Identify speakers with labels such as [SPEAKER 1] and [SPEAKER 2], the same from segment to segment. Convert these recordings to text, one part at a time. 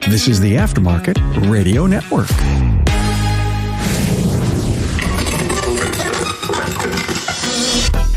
[SPEAKER 1] This is the Aftermarket Radio Network.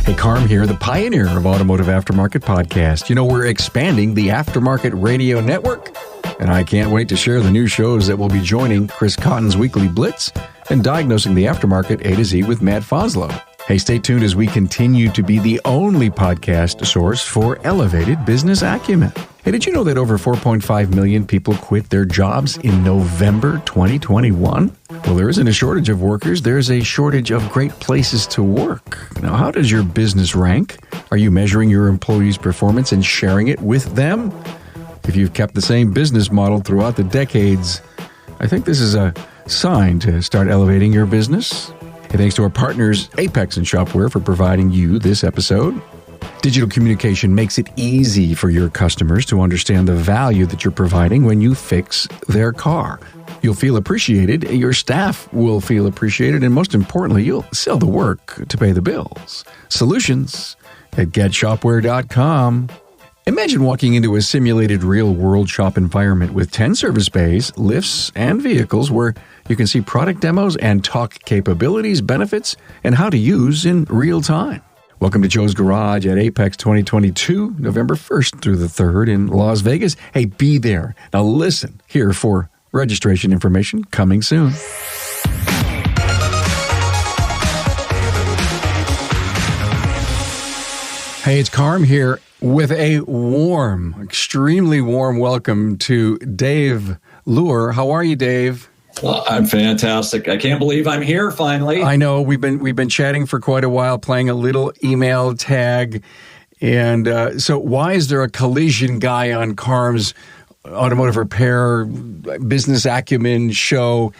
[SPEAKER 1] Hey, Carm here, the pioneer of Automotive Aftermarket Podcast. You know, we're expanding the Aftermarket Radio Network, and I can't wait to share the new shows that will be joining Chris Cotton's Weekly Blitz and Diagnosing the Aftermarket A to Z with Matt Foslow. Hey, stay tuned as we continue to be the only podcast source for elevated business acumen. Hey, did you know that over 4.5 million people quit their jobs in November 2021? Well, there isn't a shortage of workers. There's a shortage of great places to work. Now, how does your business rank? Are you measuring your employees' performance and sharing it with them? If you've kept the same business model throughout the decades, I think this is a sign to start elevating your business. Hey, thanks to our partners, Apex and Shopware, for providing you this episode. Digital communication makes it easy for your customers to understand the value that you're providing when you fix their car. You'll feel appreciated, your staff will feel appreciated, and most importantly, you'll sell the work to pay the bills. Solutions at getshopware.com. Imagine walking into a simulated real-world shop environment with 10 service bays, lifts, and vehicles where you can see product demos and talk capabilities, benefits, and how to use in real time. Welcome to Joe's Garage at Apex 2022, November 1st through the 3rd in Las Vegas. Hey, be there. Now listen here for registration information coming soon. Hey, it's Carm here with a warm, extremely warm welcome to Dave Luehr. How are you, Dave?
[SPEAKER 2] Well, I'm fantastic. I can't believe I'm here finally.
[SPEAKER 1] I know we've been chatting for quite a while, playing a little email tag. And so why is there a collision guy on Carm's automotive repair business acumen show?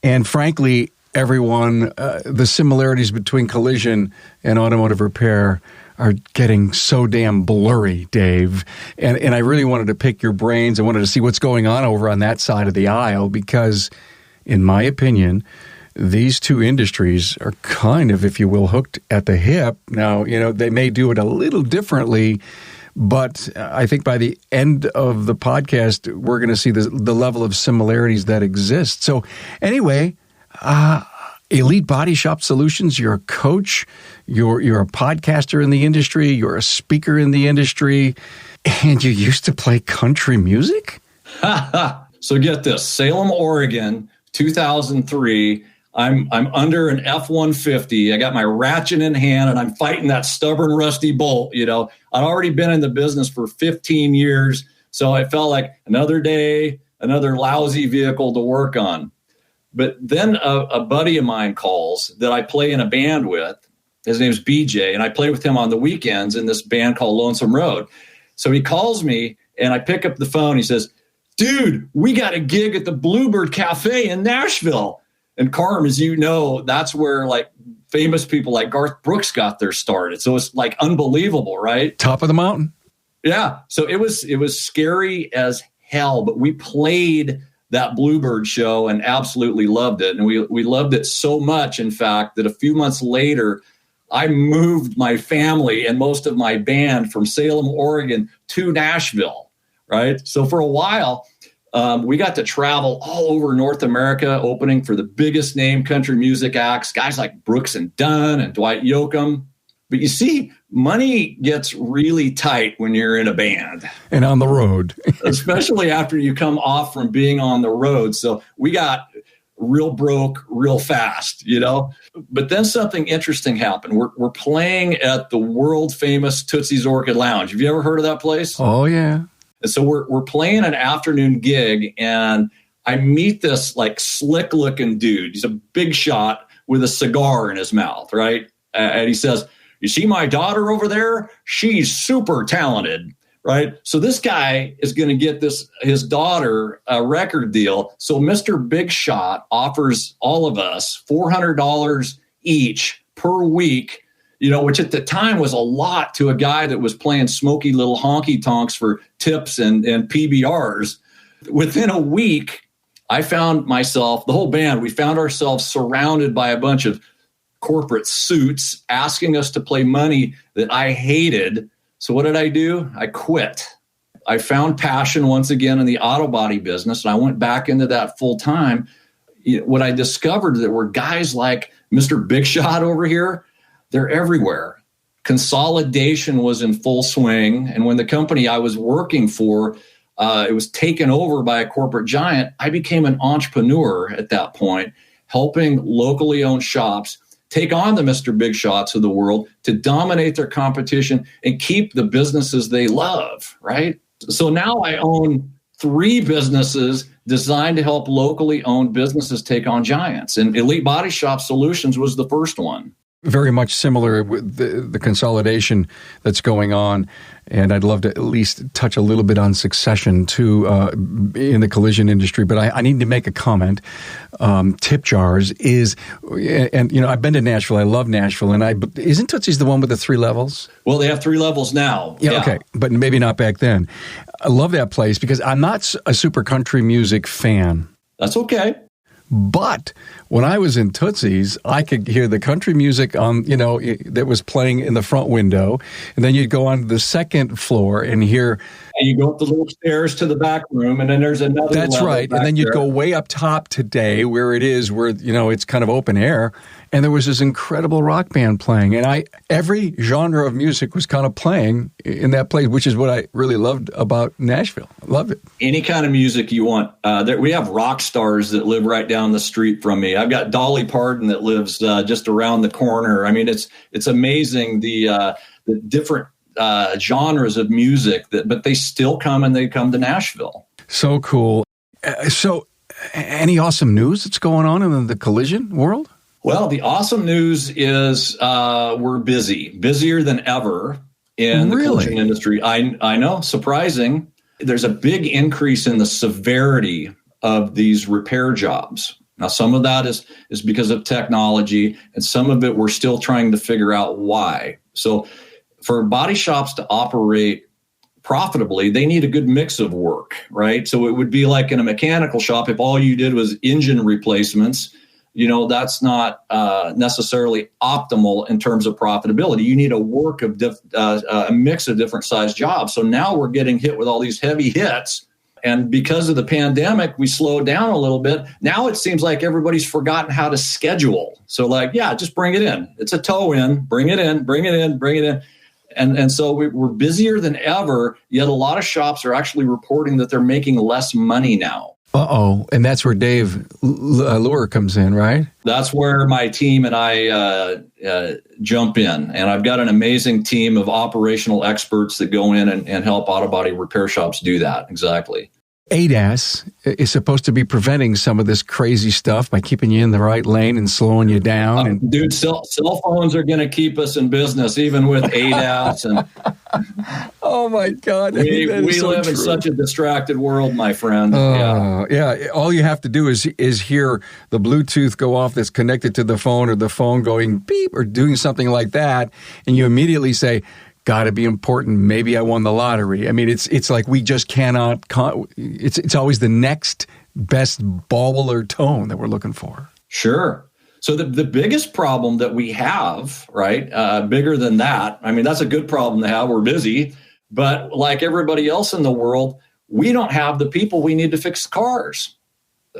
[SPEAKER 1] And frankly, everyone, the similarities between collision and automotive repair are getting so damn blurry, Dave. And I really wanted to pick your brains. I wanted to see what's going on over on that side of the aisle because, in my opinion, these two industries are kind of, if you will, hooked at the hip. Now, you know, they may do it a little differently, but I think by the end of the podcast, we're going to see the level of similarities that exist. So anyway, Elite Body Shop Solutions, you're a coach, you're a podcaster in the industry, you're a speaker in the industry, and you used to play country music?
[SPEAKER 2] So get this, Salem, Oregon, 2003, I'm under an F-150. I got my ratchet in hand and I'm fighting that stubborn rusty bolt. You know, I'd already been in the business for 15 years. So I felt like another day, another lousy vehicle to work on. But then a buddy of mine calls that I play in a band with. His name's BJ, and I play with him on the weekends in this band called Lonesome Road. So he calls me, and I pick up the phone. He says, dude, we got a gig at the Bluebird Cafe in Nashville. And Carm, as you know, that's where like famous people like Garth Brooks got their start. So it's like unbelievable, right?
[SPEAKER 1] Top of the mountain.
[SPEAKER 2] Yeah. So it was scary as hell, but we played that Bluebird show and absolutely loved it. And we loved it so much, in fact, that a few months later, I moved my family and most of my band from Salem, Oregon to Nashville, right? So for a while, we got to travel all over North America, opening for the biggest name country music acts, guys like Brooks and Dunn and Dwight Yoakam. But you see, money gets really tight when you're in a band.
[SPEAKER 1] And on the road.
[SPEAKER 2] Especially after you come off from being on the road. So we got real broke real fast, you know. But then something interesting happened. We're playing at the world famous Tootsie's Orchid Lounge. Have you ever heard of that place?
[SPEAKER 1] Oh, yeah.
[SPEAKER 2] And so we're playing an afternoon gig, and I meet this like slick looking dude. He's a big shot with a cigar in his mouth, right? And he says, you see my daughter over there? She's super talented, right? So this guy is going to get his daughter a record deal. So Mr. Big Shot offers all of us $400 each per week, you know, which at the time was a lot to a guy that was playing smoky little honky tonks for tips and PBRs. Within a week, I found myself, the whole band, we found ourselves surrounded by a bunch of corporate suits asking us to play money that I hated. So what did I do? I quit. I found passion once again in the auto body business, and I went back into that full time. What I discovered that were guys like Mr. Big Shot over here, they're everywhere. Consolidation was in full swing. And when the company I was working for, it was taken over by a corporate giant, I became an entrepreneur at that point, helping locally owned shops take on the Mr. Big Shots of the world to dominate their competition and keep the businesses they love, right? So now I own 3 businesses designed to help locally owned businesses take on giants. And Elite Body Shop Solutions was the first one.
[SPEAKER 1] Very much similar with the consolidation that's going on. And I'd love to at least touch a little bit on succession too in the collision industry. But I need to make a comment. Tip jars is, and you know, I've been to Nashville. I love Nashville. And isn't Tootsie's the one with the 3 levels?
[SPEAKER 2] Well, they have 3 levels now.
[SPEAKER 1] Yeah, okay. But maybe not back then. I love that place because I'm not a super country music fan.
[SPEAKER 2] That's okay.
[SPEAKER 1] But when I was in Tootsie's, I could hear the country music that was playing in the front window. And then you'd go on to the second floor and hear.
[SPEAKER 2] And you go up the little stairs to the back room, and then there's another.
[SPEAKER 1] That's right. And then you'd go way up top today where it's kind of open air. And there was this incredible rock band playing. And every genre of music was kind of playing in that place, which is what I really loved about Nashville. I loved it. Any
[SPEAKER 2] kind of music you want. We have rock stars that live right down the street from me. I've got Dolly Parton that lives just around the corner. I mean, it's amazing the different genres of music but they still come to Nashville.
[SPEAKER 1] So cool. So any awesome news that's going on in the collision world?
[SPEAKER 2] Well, the awesome news is we're busier than ever in the collision industry. I know, surprising. There's a big increase in the severity of these repair jobs. Now, some of that is because of technology, and some of it we're still trying to figure out why. So for body shops to operate profitably, they need a good mix of work, right? So it would be like in a mechanical shop, if all you did was engine replacements, that's not necessarily optimal in terms of profitability. You need a mix of different size jobs. So now we're getting hit with all these heavy hits. And because of the pandemic, we slowed down a little bit. Now it seems like everybody's forgotten how to schedule. So just bring it in. It's a tow in, bring it in, bring it in, bring it in. And so we're busier than ever, yet a lot of shops are actually reporting that they're making less money now.
[SPEAKER 1] Uh-oh. And that's where Dave Luehr comes in, right?
[SPEAKER 2] That's where my team and I jump in. And I've got an amazing team of operational experts that go in and help auto body repair shops do that. Exactly.
[SPEAKER 1] ADAS is supposed to be preventing some of this crazy stuff by keeping you in the right lane and slowing you down.
[SPEAKER 2] Dude, cell phones are going to keep us in business, even with ADAS. And
[SPEAKER 1] oh my God,
[SPEAKER 2] we live in such a distracted world, my friend.
[SPEAKER 1] Yeah. All you have to do is hear the Bluetooth go off that's connected to the phone, or the phone going beep or doing something like that, and you immediately say, got to be important. Maybe I won the lottery. I mean, it's like we just cannot. It's always the next best bauble or tone that we're looking for.
[SPEAKER 2] Sure. So the biggest problem that we have, right, bigger than that, I mean, that's a good problem to have. We're busy. But like everybody else in the world, we don't have the people we need to fix the cars.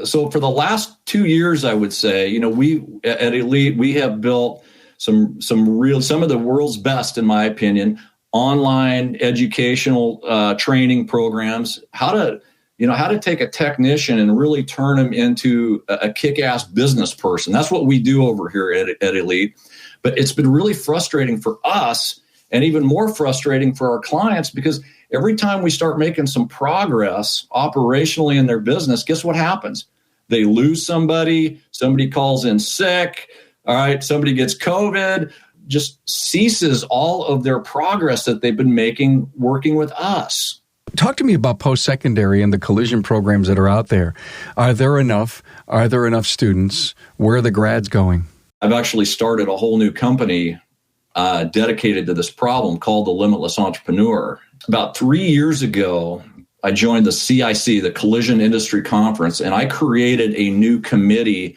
[SPEAKER 2] So for the last 2 years, I would say, we at Elite, we have built some of the world's best, in my opinion, online educational training programs, how to take a technician and really turn them into a kick-ass business person. That's what we do over here at Elite. But it's been really frustrating for us, and even more frustrating for our clients, because every time we start making some progress operationally in their business, guess what happens? They lose somebody calls in sick. All right, somebody gets COVID, just ceases all of their progress that they've been making working with us.
[SPEAKER 1] Talk to me about post-secondary and the collision programs that are out there. Are there enough students? Where are the grads going?
[SPEAKER 2] I've actually started a whole new company dedicated to this problem called the Limitless Entrepreneur. About 3 years ago, I joined the CIC, the Collision Industry Conference, and I created a new committee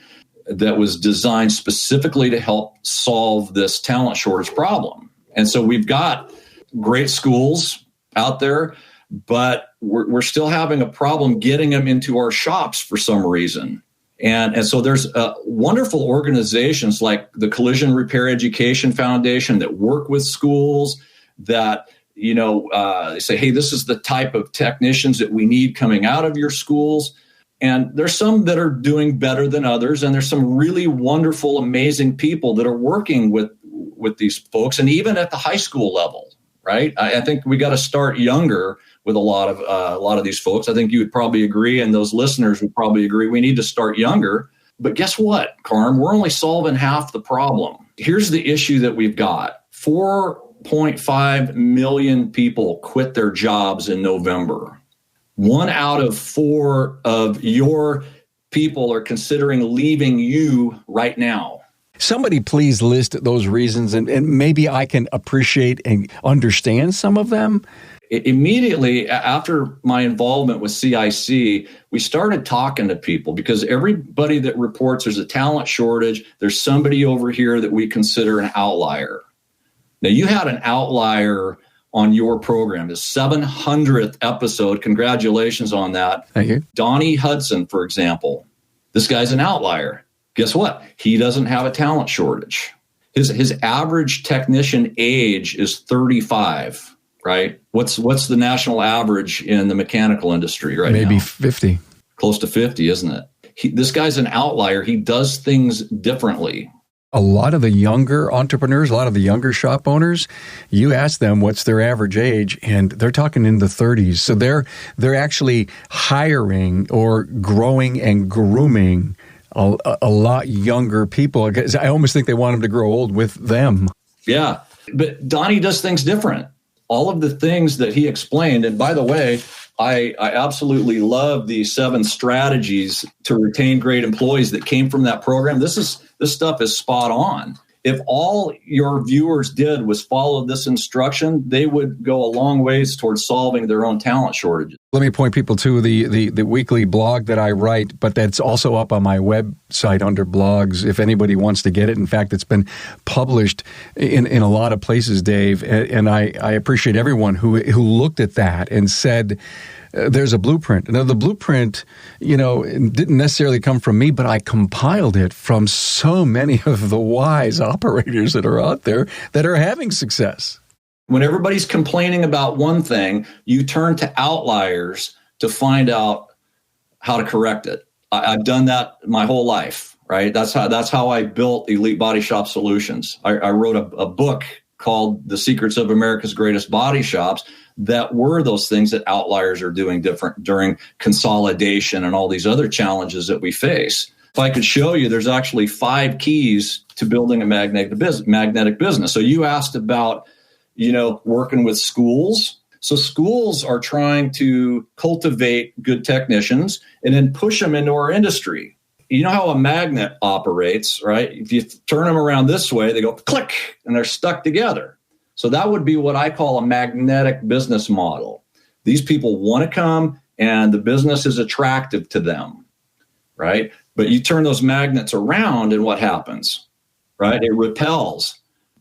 [SPEAKER 2] that was designed specifically to help solve this talent shortage problem. And so we've got great schools out there. but we're still having a problem getting them into our shops for some reason. And so there's wonderful organizations like the Collision Repair Education Foundation that work with schools that, they say, hey, this is the type of technicians that we need coming out of your schools. And there's some that are doing better than others. And there's some really wonderful, amazing people that are working with these folks. And even at the high school level, right? I think we got to start younger with a lot of these folks. I think you would probably agree, and those listeners would probably agree. We need to start younger. But guess what, Carm? We're only solving half the problem. Here's the issue that we've got. 4.5 million people quit their jobs in November. 1 out of 4 of your people are considering leaving you right now.
[SPEAKER 1] Somebody please list those reasons, and maybe I can appreciate and understand some of them.
[SPEAKER 2] Immediately after my involvement with CIC, we started talking to people because everybody that reports there's a talent shortage, there's somebody over here that we consider an outlier. Now, you had an outlier on your program, the 700th episode. Congratulations on that.
[SPEAKER 1] Thank you.
[SPEAKER 2] Donnie Hudson, for example. This guy's an outlier. Guess what? He doesn't have a talent shortage. His average technician age is 35. Right? What's the national average in the mechanical industry right now?
[SPEAKER 1] Maybe 50.
[SPEAKER 2] Close to 50, isn't it? This guy's an outlier. He does things differently.
[SPEAKER 1] A lot of the younger entrepreneurs, a lot of the younger shop owners, you ask them what's their average age, and they're talking in the 30s. So they're actually hiring or growing and grooming a lot younger people. I almost think they want them to grow old with them.
[SPEAKER 2] Yeah, but Donnie does things different. All of the things that he explained, and by the way, I absolutely love the 7 strategies to retain great employees that came from that program. This stuff is spot on. If all your viewers did was follow this instruction, they would go a long ways towards solving their own talent shortages. Let
[SPEAKER 1] me point people to the weekly blog that I write, but that's also up on my website under blogs if anybody wants to get it. In fact, it's been published in a lot of places, Dave, and I appreciate everyone who looked at that and said, there's a blueprint. Now, the blueprint, didn't necessarily come from me, but I compiled it from so many of the wise operators that are out there that are having success.
[SPEAKER 2] When everybody's complaining about one thing, you turn to outliers to find out how to correct it. I've done that my whole life, right? That's how I built Elite Body Shop Solutions. I wrote a book called The Secrets of America's Greatest Body Shops that were those things that outliers are doing different during consolidation and all these other challenges that we face. If I could show you, there's actually 5 keys to building a magnetic business. So you asked about, working with schools. So schools are trying to cultivate good technicians and then push them into our industry. You know how a magnet operates, right? If you turn them around this way, they go click and they're stuck together. So that would be what I call a magnetic business model. These people want to come and the business is attractive to them, right? But you turn those magnets around and what happens, right? It repels.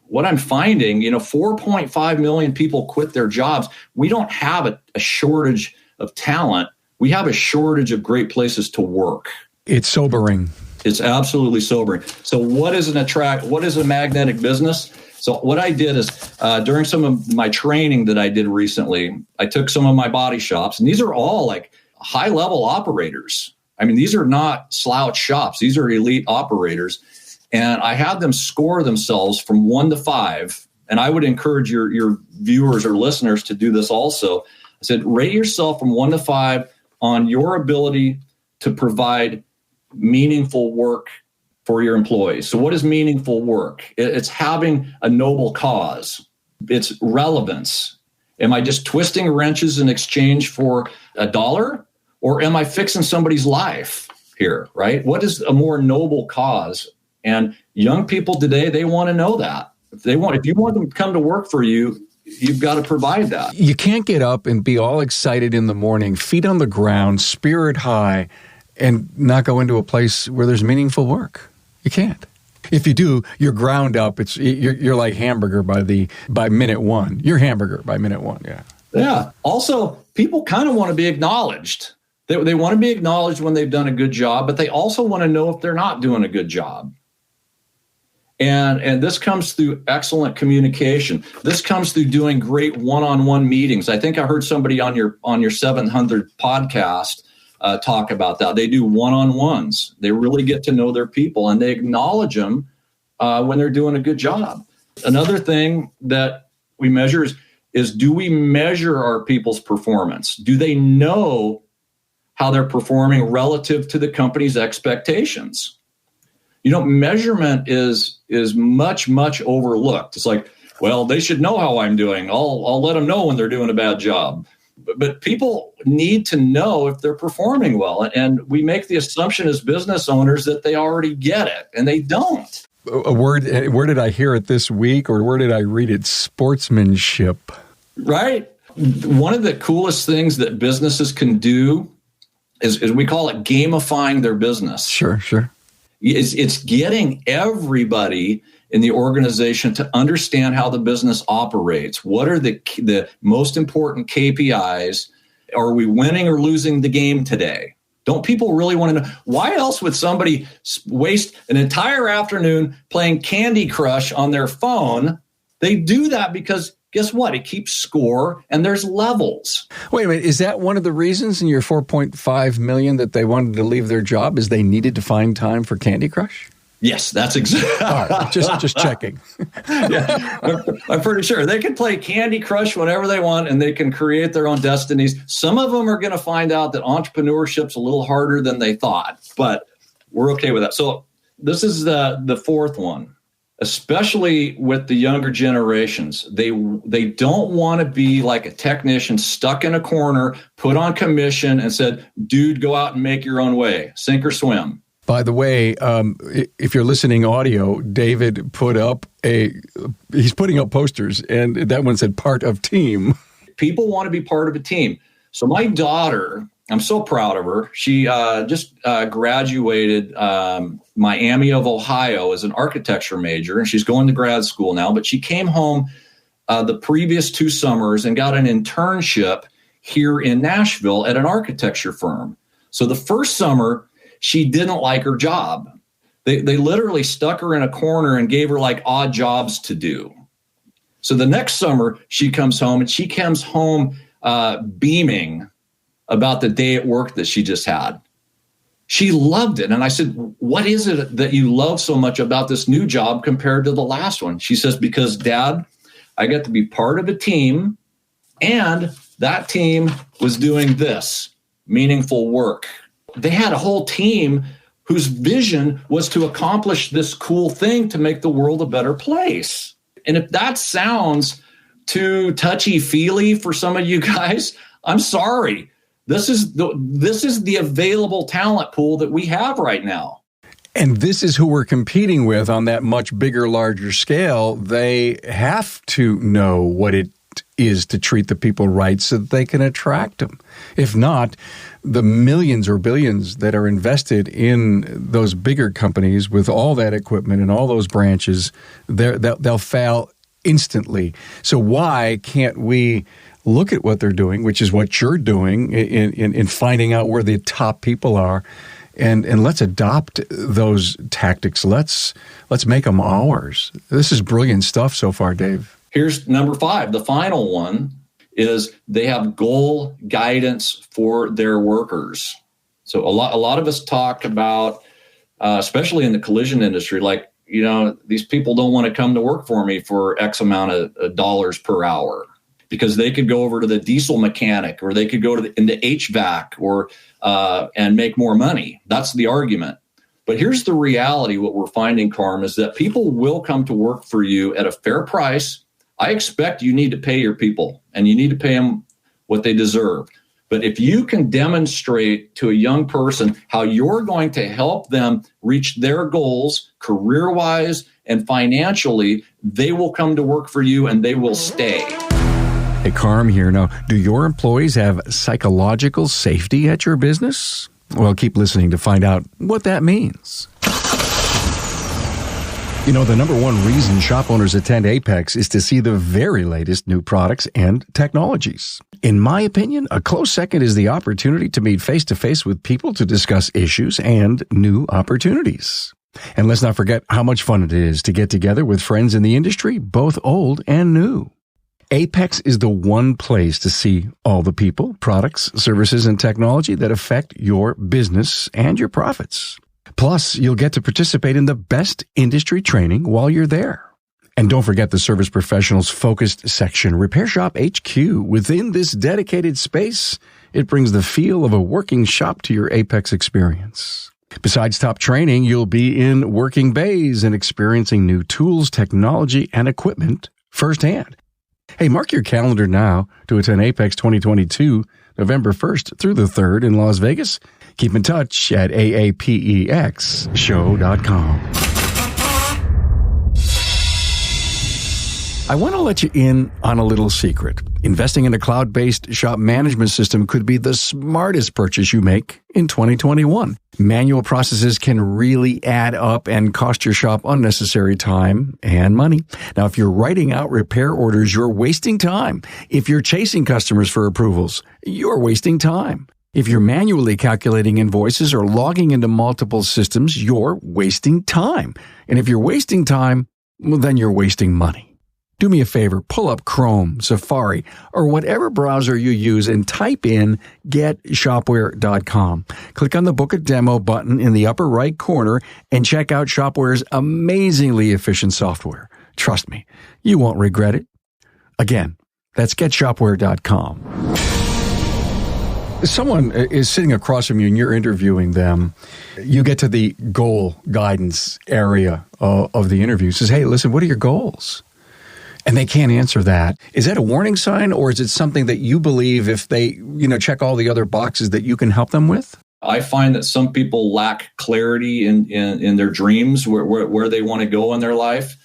[SPEAKER 2] What I'm finding, 4.5 million people quit their jobs. We don't have a shortage of talent. We have a shortage of great places to work.
[SPEAKER 1] It's sobering.
[SPEAKER 2] It's absolutely sobering. So what is a magnetic business? So what I did is during some of my training that I did recently, I took some of my body shops, and these are all like high-level operators. I mean, these are not slouch shops. These are elite operators. And I had them score themselves from 1 to 5. And I would encourage your viewers or listeners to do this also. I said, rate yourself from 1 to 5 on your ability to provide meaningful work for your employees. So what is meaningful work? It's having a noble cause. It's relevance. Am I just twisting wrenches in exchange for $1? Or am I fixing somebody's life here, right? What is a more noble cause? And young people today, they want to know that. If you want them to come to work for you, you've got to provide that.
[SPEAKER 1] You can't get up and be all excited in the morning, feet on the ground, spirit high, and not go into a place where there's meaningful work. You can't. If you do, you're ground up. You're like hamburger by minute 1. You're hamburger by minute 1. Yeah.
[SPEAKER 2] Yeah. Also, people kind of want to be acknowledged. They want to be acknowledged when they've done a good job, but they also want to know if they're not doing a good job. And this comes through excellent communication. This comes through doing great one-on-one meetings. I think I heard somebody on your 700 podcast talk about that. They do one-on-ones. They really get to know their people, and they acknowledge them when they're doing a good job. Another thing that we measure is do we measure our people's performance? Do they know how they're performing relative to the company's expectations? Measurement is much, much overlooked. It's like, well, they should know how I'm doing. I'll let them know when they're doing a bad job. But people need to know if they're performing well. And we make the assumption as business owners that they already get it, and they don't.
[SPEAKER 1] Where did I hear it this week, or where did I read it? Sportsmanship. Right.
[SPEAKER 2] One of the coolest things that businesses can do is we call it gamifying their business.
[SPEAKER 1] Sure.
[SPEAKER 2] It's getting everybody in the organization to understand how the business operates. What are the most important KPIs? Are we winning or losing the game today? Don't people really want to know? Why else would somebody waste an entire afternoon playing Candy Crush on their phone? They do that because guess what? It keeps score, and there's levels.
[SPEAKER 1] Wait a minute. Is that one of the reasons in your 4.5 million that they wanted to leave their job is they needed to find time for Candy Crush?
[SPEAKER 2] Yes, that's exactly.
[SPEAKER 1] All right, just checking.
[SPEAKER 2] Yeah, I'm pretty sure they can play Candy Crush whenever they want, and they can create their own destinies. Some of them are going to find out that entrepreneurship's a little harder than they thought, but we're okay with that. So this is the fourth one. Especially with the younger generations, they don't want to be like a technician stuck in a corner, put on commission and said, dude, go out and make your own way, sink or swim.
[SPEAKER 1] By the way, if you're listening audio, David he's putting up posters, and that one said part of team.
[SPEAKER 2] People want to be part of a team. So my daughter, I'm so proud of her. She just graduated Miami of Ohio as an architecture major, and she's going to grad school now. But she came home the previous 2 summers and got an internship here in Nashville at an architecture firm. So the first summer, she didn't like her job. They literally stuck her in a corner and gave her like odd jobs to do. So the next summer, she comes home beaming about the day at work that she just had. She loved it. And I said, what is it that you love so much about this new job compared to the last one? She says, because Dad, I got to be part of a team, and that team was doing this meaningful work. They had a whole team whose vision was to accomplish this cool thing to make the world a better place. And if that sounds too touchy-feely for some of you guys, I'm sorry. This is the available talent pool that we have right now.
[SPEAKER 1] And this is who we're competing with on that much bigger, larger scale. They have to know what it is to treat the people right so that they can attract them. If not, the millions or billions that are invested in those bigger companies with all that equipment and all those branches, they'll fail instantly. So why can't we look at what they're doing, which is what you're doing in finding out where the top people are, and let's adopt those tactics. Let's make them ours. This is brilliant stuff so far, Dave.
[SPEAKER 2] Here's number 5. The final one is they have goal guidance for their workers. So a lot of us talk about, especially in the collision industry, like, these people don't want to come to work for me for X amount of dollars per hour, because they could go over to the diesel mechanic, or they could go into HVAC or and make more money. That's the argument. But here's the reality. What we're finding, Carm, is that people will come to work for you at a fair price. I expect you need to pay your people, and you need to pay them what they deserve. But if you can demonstrate to a young person how you're going to help them reach their goals career-wise and financially, they will come to work for you and they will stay.
[SPEAKER 1] Hey, Carm here. Now, do your employees have psychological safety at your business? Well, keep listening to find out what that means. You know, the number one reason shop owners attend Apex is to see the very latest new products and technologies. In my opinion, a close second is the opportunity to meet face-to-face with people to discuss issues and new opportunities. And let's not forget how much fun it is to get together with friends in the industry, both old and new. Apex is the one place to see all the people, products, services, and technology that affect your business and your profits. Plus, you'll get to participate in the best industry training while you're there. And don't forget the service professionals focused section, Repair Shop HQ. Within this dedicated space, it brings the feel of a working shop to your Apex experience. Besides top training, you'll be in working bays and experiencing new tools, technology, and equipment firsthand. Hey, mark your calendar now to attend Apex 2022, November 1st through the 3rd in Las Vegas. Keep in touch at aapexshow.com. I want to let you in on a little secret. Investing in a cloud-based shop management system could be the smartest purchase you make in 2021. Manual processes can really add up and cost your shop unnecessary time and money. Now, if you're writing out repair orders, you're wasting time. If you're chasing customers for approvals, you're wasting time. If you're manually calculating invoices or logging into multiple systems, you're wasting time. And if you're wasting time, well, then you're wasting money. Do me a favor, pull up Chrome, Safari, or whatever browser you use and type in getshopware.com. Click on the Book a Demo button in the upper right corner and check out Shopware's amazingly efficient software. Trust me, you won't regret it. Again, that's getshopware.com. Someone is sitting across from you and you're interviewing them. You get to the goal guidance area of the interview. Says, hey, listen, what are your goals? And they can't answer that. Is that a warning sign, or is it something that you believe if they, check all the other boxes that you can help them with?
[SPEAKER 2] I find that some people lack clarity in their dreams, where they want to go in their life.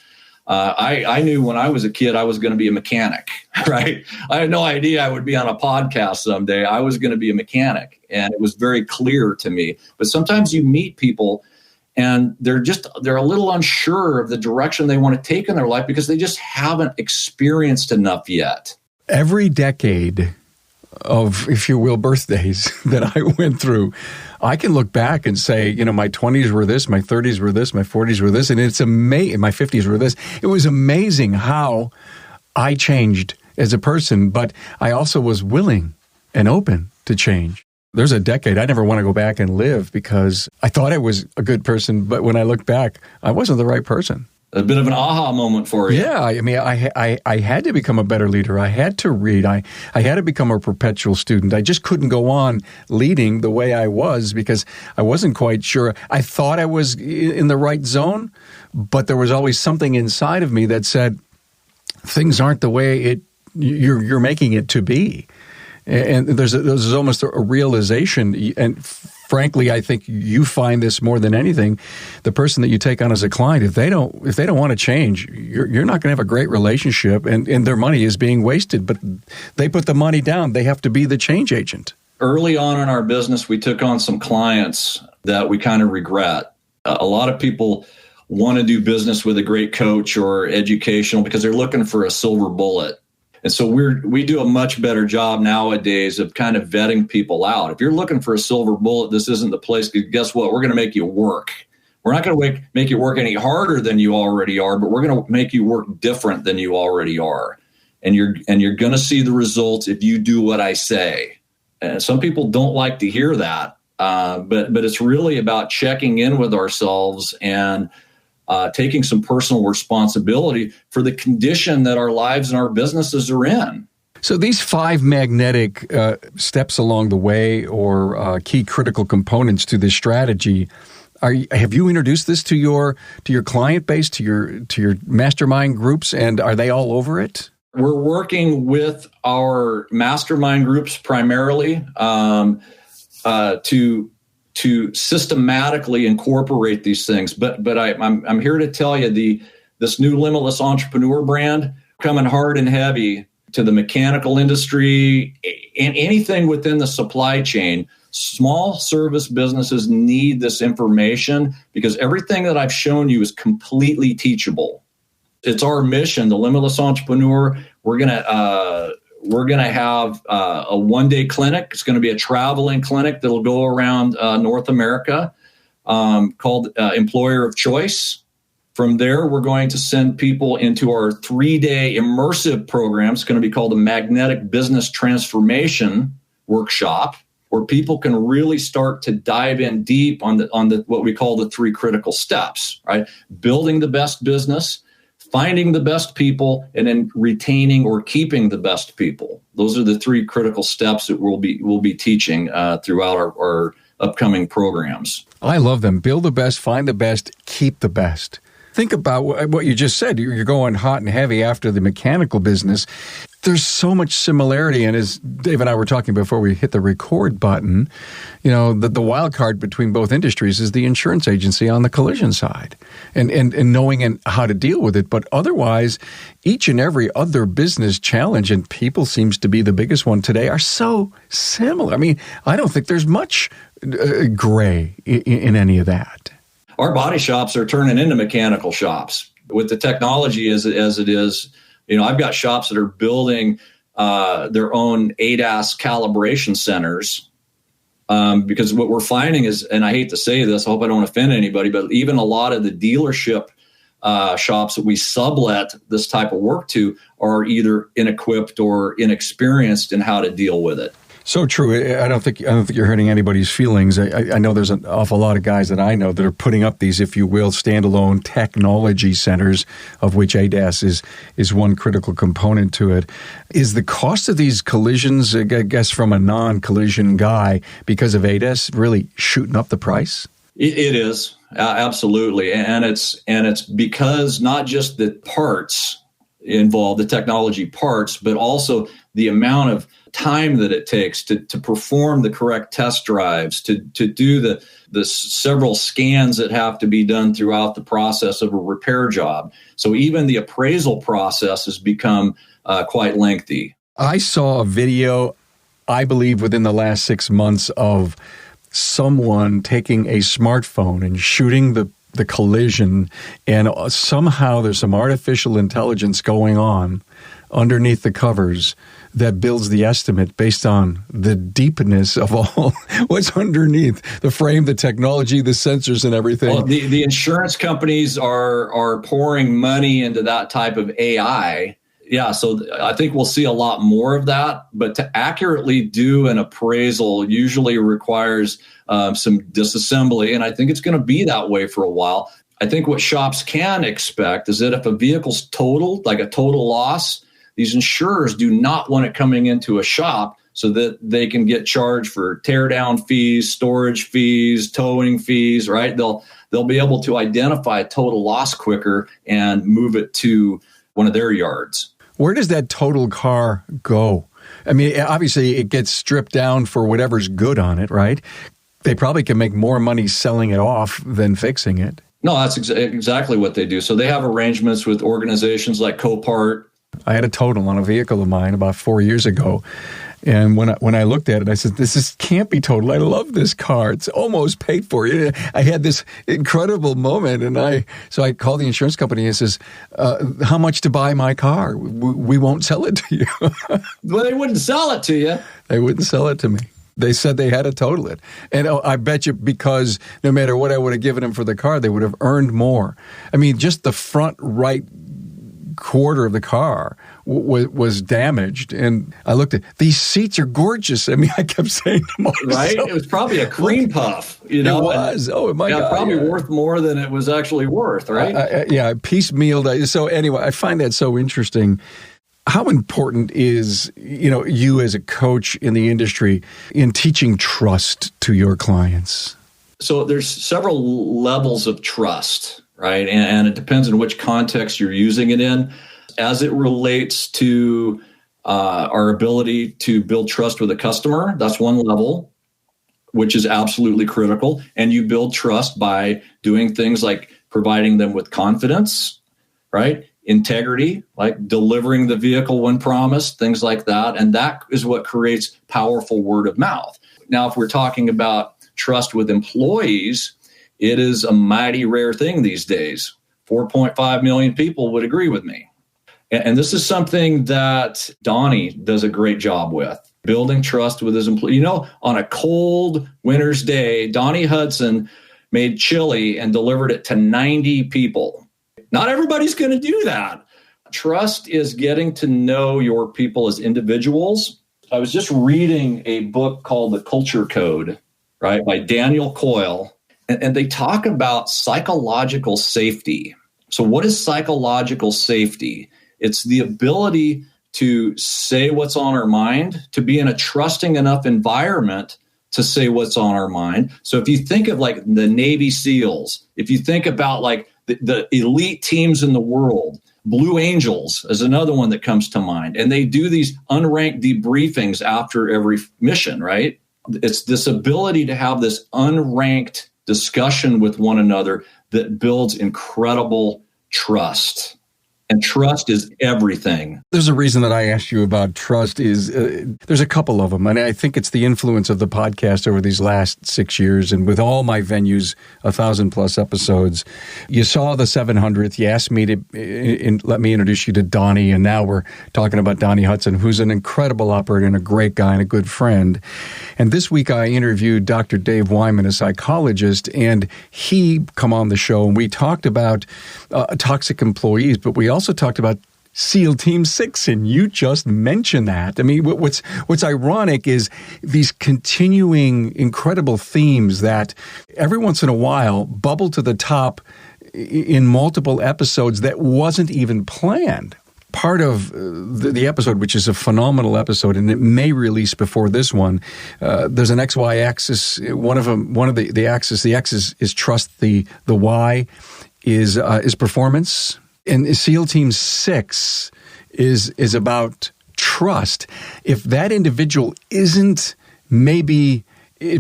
[SPEAKER 2] I knew when I was a kid I was going to be a mechanic, right? I had no idea I would be on a podcast someday. I was going to be a mechanic, and it was very clear to me. But sometimes you meet people and they're a little unsure of the direction they want to take in their life because they just haven't experienced enough yet.
[SPEAKER 1] Every decade of, if you will, birthdays that I went through, I can look back and say, my 20s were this, my 30s were this, my 40s were this, and it's amazing. My 50s were this. It was amazing how I changed as a person, but I also was willing and open to change. There's a decade I never want to go back and live because I thought I was a good person, but when I look back, I wasn't the right person.
[SPEAKER 2] A bit of an aha moment for you.
[SPEAKER 1] Yeah, I mean, I had to become a better leader. I had to read. I had to become a perpetual student. I just couldn't go on leading the way I was because I wasn't quite sure. I thought I was in the right zone, but there was always something inside of me that said, things aren't the way you're making it to be. And there's almost a realization, and frankly, I think you find this more than anything. The person that you take on as a client, if they don't want to change, you're not going to have a great relationship, and their money is being wasted. But they put the money down; they have to be the change agent.
[SPEAKER 2] Early on in our business, we took on some clients that we kind of regret. A lot of people want to do business with a great coach or educational because they're looking for a silver bullet. And so we do a much better job nowadays of kind of vetting people out. If you're looking for a silver bullet, this isn't the place. Guess what? We're going to make you work. We're not going to make you work any harder than you already are, but we're going to make you work different than you already are. And you're going to see the results if you do what I say. And some people don't like to hear that, but it's really about checking in with ourselves and taking some personal responsibility for the condition that our lives and our businesses are in.
[SPEAKER 1] So these 5 magnetic steps along the way, or key critical components to this strategy, have you introduced this to your client base, to your mastermind groups, and are they all over it?
[SPEAKER 2] We're working with our mastermind groups primarily to systematically incorporate these things. But I'm here to tell you this new Limitless Entrepreneur brand coming hard and heavy to the mechanical industry and anything within the supply chain. Small service businesses need this information because everything that I've shown you is completely teachable. It's our mission, the Limitless Entrepreneur. We're gonna have a one-day clinic. It's going to be a traveling clinic that'll go around North America called Employer of Choice. From there, we're going to send people into our 3-day immersive program. It's going to be called the Magnetic Business Transformation Workshop, where people can really start to dive in deep on the what we call the 3 critical steps, right? Building the best business, finding the best people, and then retaining or keeping the best people. Those are the 3 critical steps that we'll be teaching throughout our upcoming programs.
[SPEAKER 1] I love them. Build the best, find the best, keep the best. Think about what you just said. You're going hot and heavy after the mechanical business. There's so much similarity. And as Dave and I were talking before we hit the record button, the wild card between both industries is the insurance agency on the collision side and knowing how to deal with it. But otherwise, each and every other business challenge, and people seems to be the biggest one today, are so similar. I mean, I don't think there's much gray in any of that.
[SPEAKER 2] Our body shops are turning into mechanical shops with the technology as it is. I've got shops that are building their own ADAS calibration centers because what we're finding is, and I hate to say this, I hope I don't offend anybody, but even a lot of the dealership shops that we sublet this type of work to are either inequipped or inexperienced in how to deal with it.
[SPEAKER 1] So true. I don't think you're hurting anybody's feelings. I know there's an awful lot of guys that I know that are putting up these, if you will, standalone technology centers, of which ADAS is one critical component to it. Is the cost of these collisions, I guess from a non-collision guy, because of ADAS, really shooting up the price?
[SPEAKER 2] It is, absolutely. And it's because not just the parts involved, the technology parts, but also the amount of time that it takes to perform the correct test drives, to do the several scans that have to be done throughout the process of a repair job. So even the appraisal process has become quite lengthy.
[SPEAKER 1] I saw a video, I believe within the last 6 months, of someone taking a smartphone and shooting the collision, and somehow there's some artificial intelligence going on underneath the covers that builds the estimate based on the deepness of all what's underneath the frame, the technology, the sensors, and everything.
[SPEAKER 2] Well, the insurance companies are pouring money into that type of AI. Yeah, so I think we'll see a lot more of that. But to accurately do an appraisal usually requires some disassembly, and I think it's going to be that way for a while. I think what shops can expect is that if a vehicle's totaled, like a total loss, these insurers do not want it coming into a shop so that they can get charged for tear down fees, storage fees, towing fees, right? They'll be able to identify a total loss quicker and move it to one of their yards.
[SPEAKER 1] Where does that total car go? I mean, obviously it gets stripped down for whatever's good on it, right? They probably can make more money selling it off than fixing it.
[SPEAKER 2] No, that's exactly what they do. So they have arrangements with organizations like Copart.
[SPEAKER 1] I had a total on a vehicle of mine about 4 years ago. And when I looked at it, I said, this can't be total. I love this car. It's almost paid for. I had this incredible moment. And so I called the insurance company and says, how much to buy my car? We won't sell it to you.
[SPEAKER 2] Well, they wouldn't sell it to you.
[SPEAKER 1] They wouldn't sell it to me. They said they had to total it. And I bet you, because no matter what I would have given them for the car, they would have earned more. I mean, just the front right quarter of the car was damaged, and I looked at these seats are gorgeous. I mean, I kept saying to myself,
[SPEAKER 2] right? It was probably a cream puff,
[SPEAKER 1] It was. Oh my God!
[SPEAKER 2] Probably worth more than it was actually worth, right?
[SPEAKER 1] Piecemealed. So anyway, I find that so interesting. How important is you as a coach in the industry in teaching trust to your clients?
[SPEAKER 2] So there's several levels of trust, right? And it depends on which context you're using it in. As it relates to our ability to build trust with a customer, that's one level, which is absolutely critical. And you build trust by doing things like providing them with confidence, right? Integrity, like delivering the vehicle when promised, things like that. And that is what creates powerful word of mouth. Now, if we're talking about trust with employees, it is a mighty rare thing these days. 4.5 million people would agree with me. And this is something that Donnie does a great job with, building trust with his employees. You know, on a cold winter's day, Donnie Hudson made chili and delivered it to 90 people. Not everybody's going to do that. Trust is getting to know your people as individuals. I was just reading a book called The Culture Code, right, by Daniel Coyle, and they talk about psychological safety. So what is psychological safety? It's the ability to say what's on our mind, to be in a trusting enough environment to say what's on our mind. So if you think of like the Navy SEALs, if you think about like the elite teams in the world, Blue Angels is another one that comes to mind. And they do these unranked debriefings after every mission, right? It's this ability to have this unranked discussion with one another that builds incredible trust. And trust is everything.
[SPEAKER 1] There's a reason that I asked you about trust is there's a couple of them. And I think it's the influence of the podcast over these last 6 years. And with all my venues, 1,000+ episodes, you saw the 700th. You asked me to let me introduce you to Donnie. And now we're talking about Donnie Hudson, who's an incredible operator and a great guy and a good friend. And this week I interviewed Dr. Dave Wyman, a psychologist, and he come on the show and we talked about toxic employees, but we also talked about SEAL Team 6, and you just mentioned that. I mean, what's ironic is these continuing incredible themes that every once in a while bubble to the top in multiple episodes that wasn't even planned. Part of the episode, which is a phenomenal episode, and it may release before this one, there's an XY axis. One of the axis, the X is trust, the Y is performance. And SEAL Team 6 is about trust. If that individual isn't maybe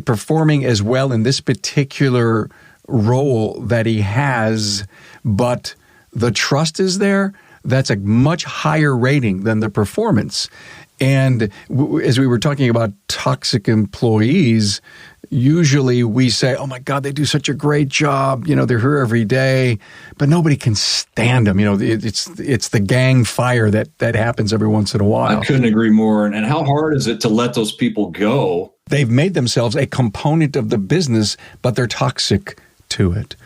[SPEAKER 1] performing as well in this particular role that he has, but the trust is there, that's a much higher rating than the performance. And as we were talking about toxic employees, usually we say, oh my God, they do such a great job. You know, they're here every day, but nobody can stand them. You know, it's the gang fire that happens every once in a while.
[SPEAKER 2] I couldn't agree more. And how hard is it to let those people go?
[SPEAKER 1] They've made themselves a component of the business, but they're toxic to it.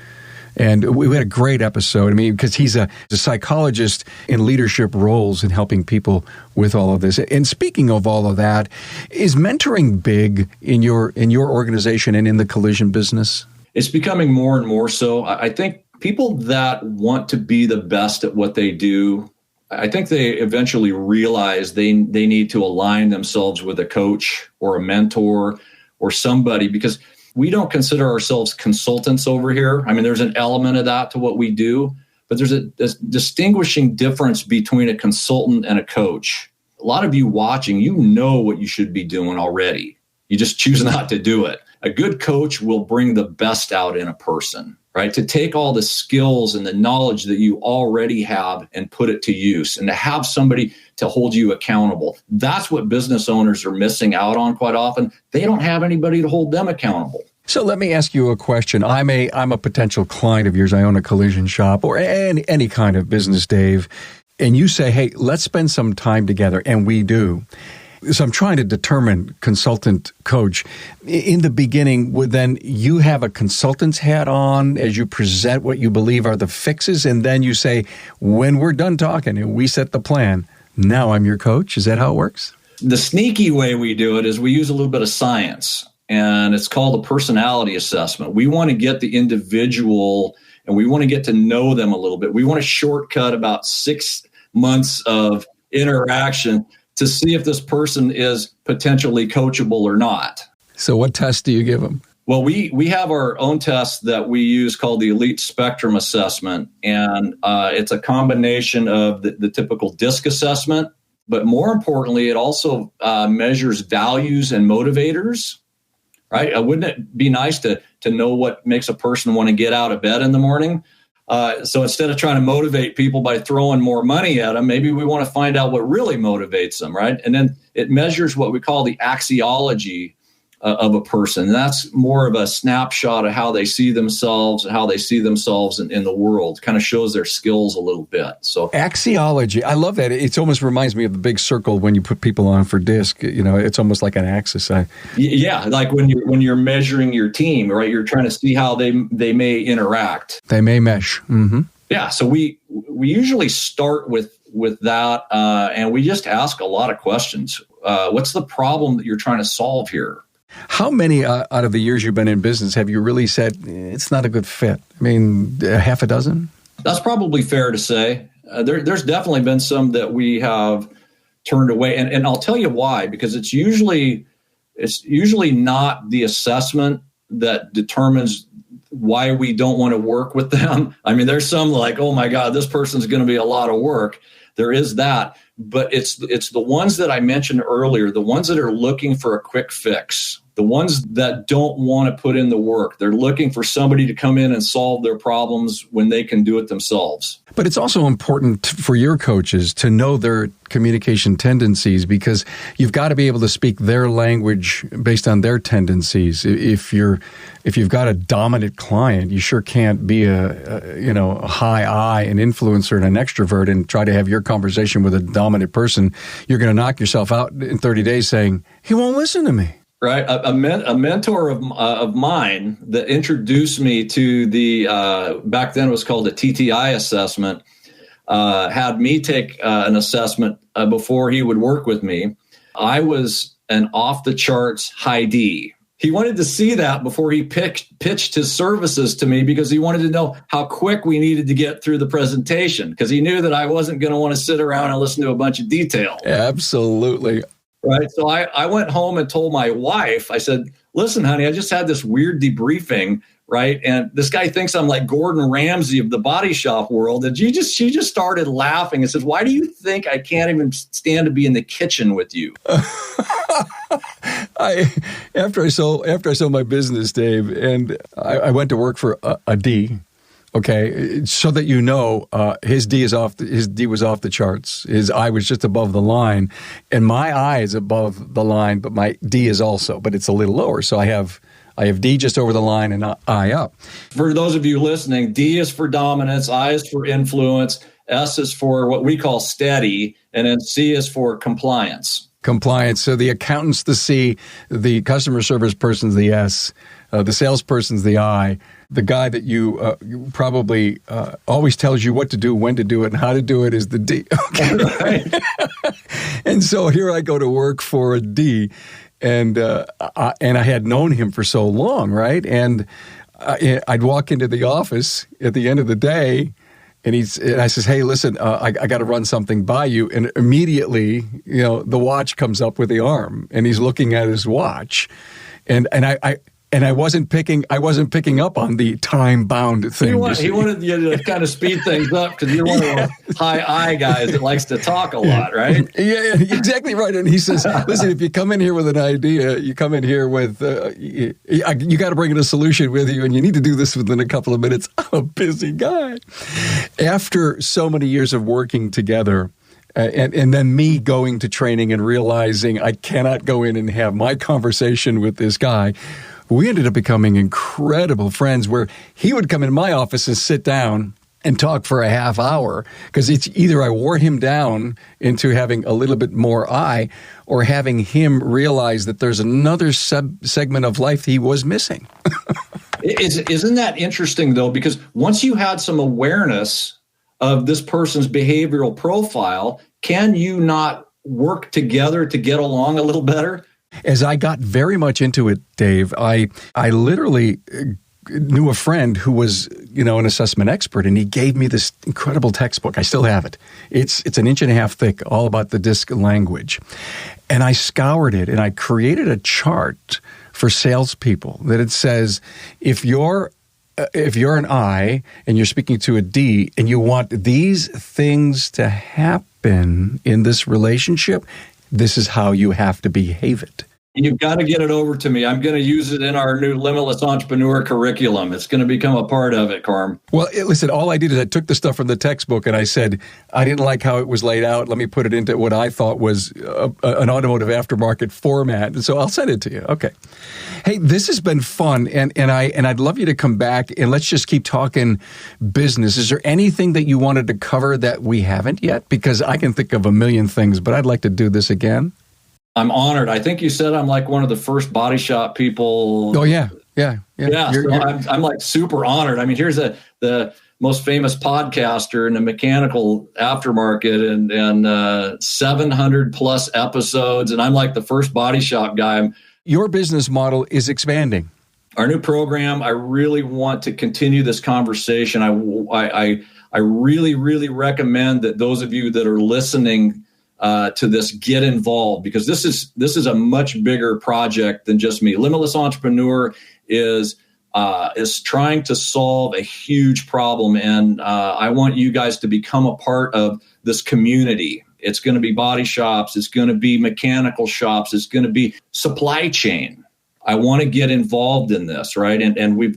[SPEAKER 1] And we had a great episode. I mean, because he's a psychologist in leadership roles and helping people with all of this. And speaking of all of that, is mentoring big in your organization and in the collision business?
[SPEAKER 2] It's becoming more and more so. I think people that want to be the best at what they do, I think they eventually realize they need to align themselves with a coach or a mentor or somebody, because we don't consider ourselves consultants over here. I mean, there's an element of that to what we do, but there's a distinguishing difference between a consultant and a coach. A lot of you watching, you know what you should be doing already. You just choose not to do it. A good coach will bring the best out in a person, right? To take all the skills and the knowledge that you already have and put it to use, and to have somebody to hold you accountable. That's what business owners are missing out on quite often. They don't have anybody to hold them accountable.
[SPEAKER 1] So let me ask you a question. I'm a potential client of yours. I own a collision shop or any kind of business, Dave. And you say, hey, let's spend some time together. And we do. So I'm trying to determine consultant coach. In the beginning, would then you have a consultant's hat on as you present what you believe are the fixes, and then you say, when we're done talking and we set the plan, now I'm your coach? Is that how it works?
[SPEAKER 2] The sneaky way we do it is we use a little bit of science, and it's called a personality assessment. We want to get the individual and we want to get to know them a little bit. We want to shortcut about 6 months of interaction to see if this person is potentially coachable or not.
[SPEAKER 1] So what test do you give them?
[SPEAKER 2] Well, we have our own test that we use called the Elite Spectrum Assessment, and it's a combination of the typical DISC assessment, but more importantly, it also measures values and motivators, right? Wouldn't it be nice to know what makes a person want to get out of bed in the morning? So instead of trying to motivate people by throwing more money at them, maybe we want to find out what really motivates them, right? And then it measures what we call the axiology of a person. And that's more of a snapshot of how they see themselves and how they see themselves in the world. Kind of shows their skills a little bit. So
[SPEAKER 1] axiology, I love that. It almost reminds me of the big circle when you put people on for disc. It's almost like an axis.
[SPEAKER 2] Yeah, like when you're measuring your team, right? You're trying to see how they may interact.
[SPEAKER 1] They may mesh. Mm-hmm.
[SPEAKER 2] Yeah, so we usually start with that, and we just ask a lot of questions. What's the problem that you're trying to solve here?
[SPEAKER 1] How many out of the years you've been in business have you really said it's not a good fit? I mean, half a dozen? That's
[SPEAKER 2] probably fair to say. There's definitely been some that we have turned away, and I'll tell you why. Because it's usually not the assessment that determines why we don't want to work with them. I mean, there's some like, oh my God, this person's going to be a lot of work. There is that. But it's the ones that I mentioned earlier, the ones that are looking for a quick fix, the ones that don't want to put in the work. They're looking for somebody to come in and solve their problems when they can do it themselves.
[SPEAKER 1] But it's also important for your coaches to know their communication tendencies, because you've got to be able to speak their language based on their tendencies. If you've got a dominant client, you sure can't be a high I, an influencer and an extrovert, and try to have your conversation with a dominant person. You're going to knock yourself out in 30 days saying, he won't listen to me.
[SPEAKER 2] Right. A mentor of mine that introduced me to the, back then it was called a TTI assessment, had me take an assessment before he would work with me. I was an off-the-charts high D. He wanted to see that before he pitched his services to me, because he wanted to know how quick we needed to get through the presentation, because he knew that I wasn't going to want to sit around and listen to a bunch of detail.
[SPEAKER 1] Absolutely.
[SPEAKER 2] Right. So I went home and told my wife, I said, listen, honey, I just had this weird debriefing, right? And this guy thinks I'm like Gordon Ramsay of the body shop world. And she just started laughing and said, why do you think I can't even stand to be in the kitchen with you?
[SPEAKER 1] After I sold my business, Dave, and I went to work for a D. Okay, so that you know, his D was off the charts. His I was just above the line, and my I is above the line, but my D is also, but it's a little lower. So I have D just over the line and I up.
[SPEAKER 2] For those of you listening, D is for dominance, I is for influence, S is for what we call steady, and then C is for compliance.
[SPEAKER 1] Compliance. So the accountant's the C, the customer service person's the S, the salesperson's the I. The guy that you probably always tells you what to do, when to do it, and how to do it is the D. Okay. Right. And so here I go to work for a D, and I had known him for so long, right? And I'd walk into the office at the end of the day, and I says, hey, listen, I got to run something by you. And immediately, the watch comes up with the arm, and he's looking at his watch, and I wasn't picking up on the time-bound thing.
[SPEAKER 2] He wanted you to kind of speed things up, because you're one of those high I guys that likes to talk a lot, right?
[SPEAKER 1] Yeah, exactly right. And he says, listen, if you come in here with an idea, you come in here with, you got to bring in a solution with you, and you need to do this within a couple of minutes. I'm a busy guy. After so many years of working together, and then me going to training and realizing I cannot go in and have my conversation with this guy, we ended up becoming incredible friends, where he would come in my office and sit down and talk for a half hour, because it's either I wore him down into having a little bit more I, or having him realize that there's another segment of life he was missing.
[SPEAKER 2] Isn't that interesting, though? Because once you had some awareness of this person's behavioral profile, can you not work together to get along a little better?
[SPEAKER 1] As I got very much into it, Dave, I literally knew a friend who was, an assessment expert, and he gave me this incredible textbook. I still have it. It's an inch and a half thick, all about the DISC language. And I scoured it, and I created a chart for salespeople that it says, if you're an I and you're speaking to a D and you want these things to happen in this relationship, this is how you have to behave it.
[SPEAKER 2] You've got to get it over to me. I'm going to use it in our new Limitless Entrepreneur curriculum. It's going to become a part of it, Carm.
[SPEAKER 1] Well, listen, all I did is I took the stuff from the textbook and I said, I didn't like how it was laid out. Let me put it into what I thought was an automotive aftermarket format. And so I'll send it to you. Okay. Hey, this has been fun. And I'd love you to come back and let's just keep talking business. Is there anything that you wanted to cover that we haven't yet? Because I can think of a million things, but I'd like to do this again.
[SPEAKER 2] I'm honored. I think you said I'm like one of the first body shop people.
[SPEAKER 1] Oh, yeah.
[SPEAKER 2] I'm like super honored. I mean, here's the most famous podcaster in the mechanical aftermarket and 700 plus episodes. And I'm like the first body shop guy.
[SPEAKER 1] Your business model is expanding.
[SPEAKER 2] Our new program, I really want to continue this conversation. I really, really recommend that those of you that are listening to this get involved, because this is a much bigger project than just me. Limitless Entrepreneur is trying to solve a huge problem, and I want you guys to become a part of this community. It's going to be body shops, it's going to be mechanical shops, it's going to be supply chain. I want to get involved in this, right? And we've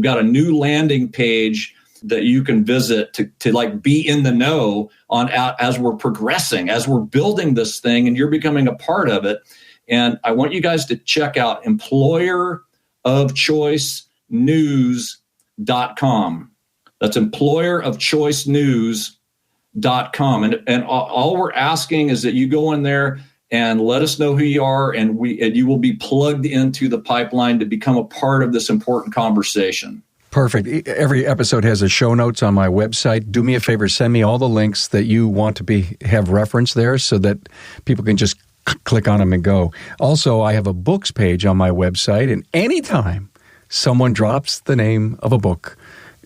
[SPEAKER 2] got a new landing page that you can visit to like be in the know on as we're progressing, as we're building this thing, and you're becoming a part of it. And I want you guys to check out employerofchoicenews.com. That's employerofchoicenews.com. And all we're asking is that you go in there and let us know who you are, and you will be plugged into the pipeline to become a part of this important conversation.
[SPEAKER 1] Perfect. Every episode has a show notes on my website. Do me a favor, send me all the links that you want to have referenced there so that people can just click on them and go. Also, I have a books page on my website, and anytime someone drops the name of a book,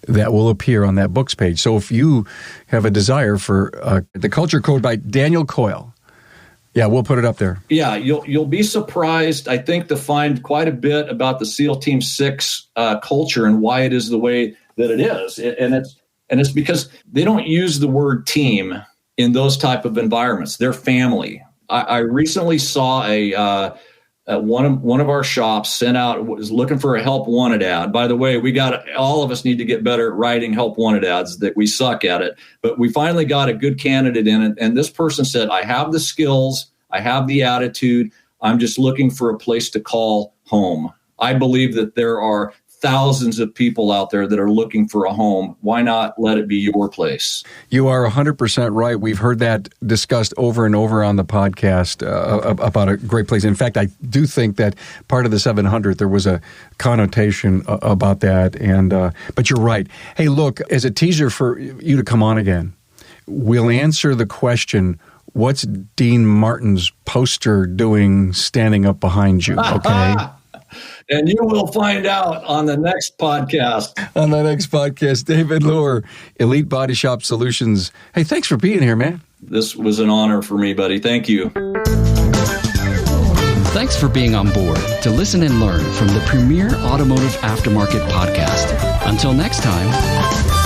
[SPEAKER 1] that will appear on that books page. So if you have a desire for The Culture Code by Daniel Coyle, yeah, we'll put it up there. Yeah,
[SPEAKER 2] you'll be surprised, I think, to find quite a bit about the SEAL Team 6 culture and why it is the way that it is. And it's because they don't use the word team in those type of environments. They're family. I recently saw one of our shops was looking for a help wanted ad. By the way, all of us need to get better at writing help wanted ads, that we suck at it. But we finally got a good candidate in it. And this person said, I have the skills, I have the attitude, I'm just looking for a place to call home. I believe that there are thousands of people out there that are looking for a home. Why not let it be your place?
[SPEAKER 1] You are 100% right. We've heard that discussed over and over on the podcast about a great place. In fact, I do think that part of the 700, there was a connotation about that. But you're right. Hey, look, as a teaser for you to come on again, we'll answer the question, what's Dean Martin's poster doing standing up behind you? Okay.
[SPEAKER 2] And you will find out on the next podcast.
[SPEAKER 1] On the next podcast, David Luehr, Elite Body Shop Solutions. Hey, thanks for being here, man.
[SPEAKER 2] This was an honor for me, buddy. Thank you.
[SPEAKER 3] Thanks for being on board to listen and learn from the premier automotive aftermarket podcast. Until next time.